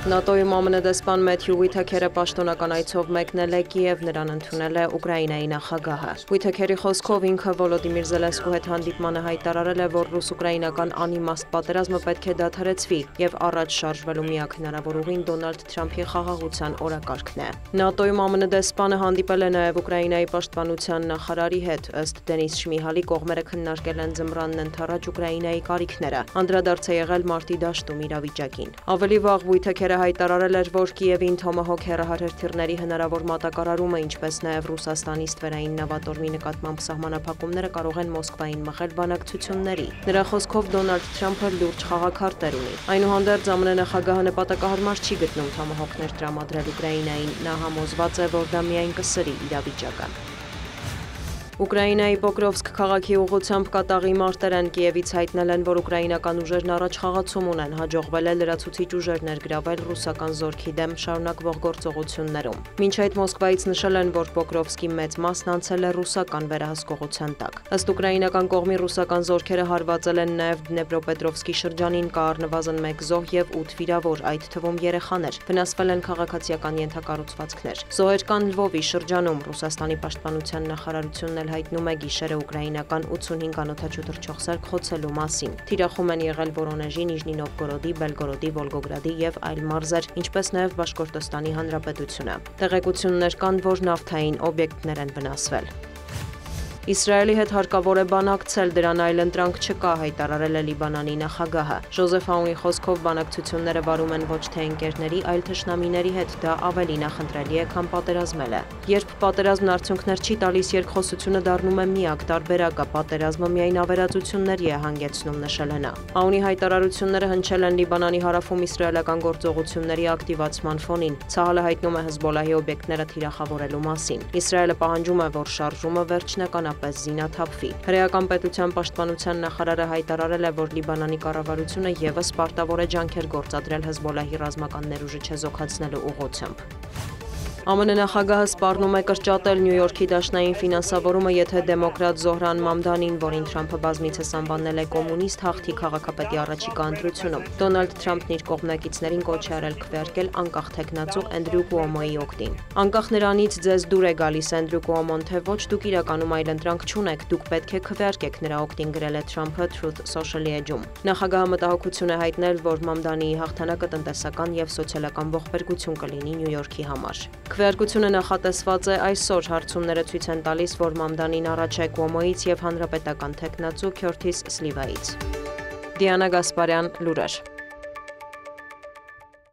ՆԱՏՕ-ում ԱՄՆ դեսպան Մեթյու Ուիթեքերը պաշտոնական այցով մեկնել է Կիև, նրան ընդունել է Ուկրաինայի նախագահը։ Ուիթեքերի խոսքով ինքը Վոլոդիմիր Զելենսկու հետ հանդիպմանը հայտարարել է, որ ռուս-ուկրաինական անիմաստ պատերազմը պետք է դադարեցվի եւ առաջ շարժվելու միակ հնարավոր ուղին Դոնալդ Թրամփի խաղաղության օրակարգն է։ ՆԱՏՕ-ում ԱՄՆ դեսպանը հանդիպել է նաեւ Ուկրաինայի պաշտպանության նախարարի հետ, ըստ Դենիս Շմիհալի կողմերը քննարկել են ձմռանն ընթരാճ Ուկրաինայի կարիքները, անդրադարձ է եղել մարտի դաշտում իրավիճակին։ Ավելի վաղ Ուիթեքերը հայտարարել էր, որ Կիևին Թոմահոք հեռահարթիրների հնարավոր մատակարարումը, ինչպես նաև Ռուսաստանի ստվերային նավատորմի նկատմամբ սահմանափակումները կարող են Մոսկվային մղել բանակցությունների։ Նրա խոսքով Դոնալդ Թրամփը լուրջ խաղաքարտեր ունի։ Այնուհանդերձ ԱՄՆ նախագահը նպատակահարմար չի գտնում Թոմահոքներ տրամադրել Ուկրաինային, նա համոզված է, որ դա միայն կսրի իրավիճակը։ Ուկրաինայի Պոկրովսկ քաղաքի ուղղությամբ կատաղի մարտերեն Կիևից հայտնել են, որ ուկրաինական ուժերն առաջխաղացում ունեն, հաջողվել է լրացուցիչ ուժեր ներգրավել ռուսական զորքի դեմ շարունակվող գործողություններում։ Մինչ այդ Մոսկվայից նշել են, որ Պոկրովսկի մեծ մասն անցել է ռուսական վերահսկողության տակ։ Ըստ ուկրաինական կողմի ռուսական զորքերը հարվածել են նաև Դնեպրոպետրովսկի շրջանին կա առնվազն 1 զոհ եւ 8 վիրավոր, այդ թվում երեխաներ, վնասվել են քաղաքացիական ենթակառուցվածքներ։ Զոհեր կան Լվովի շրջանում, Ռուսաստանի պաշտպանության նախարարությունն հայտնում է գիշերը ուկրաինական 85 անօդաչու թռչող սարք խոցելու մասին։ Թիրախում են եղել Վորոնեժի, Նիժնի Նովգորոդի, Բելգորոդի, Վոլգոգրադի եւ այլ մարզեր, ինչպես նաեւ Բաշկորտոստանի Հանրապետությունը։ Տեղեկություններ կան, որ նավթային օբյեկտներ են վնասվել։ Իսրայելի հետ հարկավոր է բանակցել, դրան այլ ընտրանք չկա, հայտարարել է Լիբանանի նախագահը։ Ժոզեֆ Աունի խոսքով բանակցությունները վարում են ոչ թե ընկերների, այլ թշնամիների հետ, դա ավելի նախընտրելի է, քան պատերազմելը։ Երբ պատերազմն արդյունքներ չի տալիս, երկխոսությունը դառնում է միակ տարբերակը, պատերազմը միայն ավերածությունների է հանգեցնում, նշել է նա։ Աունի հայտարարությունները հնչել են Լիբանանի հարավում իսրայելական գործողությունների ակտիվացման ֆոնին։ Ցահալը հայտնում է Հեզբոլահի օբյեկտները թիրախավորելու մասին։ Իսրայելը պահանջում է, որ շարժումը վերջնական զինաթափվի։ Հրեական պետության պաշտպանության նախարարը հայտարարել է, որ Լիբանանի կառավարությունը ևս պարտավոր է ջանքեր գործադրել Հեզբոլահի ռազմական ներուժը չեզոքացնելու ուղղությամբ։ ԱՄՆ նախագահը սպառնում է կրճատել Նյու Յորքի դաշնային ֆինանսավորումը, եթե դեմոկրատ Զոհրան Մամդանին, որին Թրամփը բազմիցս անվանել է կոմունիստ, հաղթի քաղաքապետի առաջիկա ընտրությունում։ Դոնալդ Թրամփն իր կողմնակիցներին կոչ է արել քվեարկել անկախ թեկնածու Էնդրյու Կուոմոյի օգտին։ Անկախ նրանից ձեզ դուր է գալիս Էնդրյու Կուոմոն, թե ոչ դուք իրականում այլ ընտրանք չունեք, դուք պետք է քվեարկեք, նրա օգտին գրել է Թրամփը Truth Social-ի էջում։ Նախագահը մտահոգություն է հայտնել, որ Մամդանիի հաղթանակը տնտեսական եւ սոցիալական ողբերգություն կլինի Նյու Յորքի համար։ Քվեարկությունը նախատեսված է այսօր, հարցումները ցույց են տալիս, որ Մամդանին առաջ է Կուոմոյից եւ հանրապետական թեկնածու Քյորթիս Սլիվայից։ Դիանա Գասպարյան, լուրեր։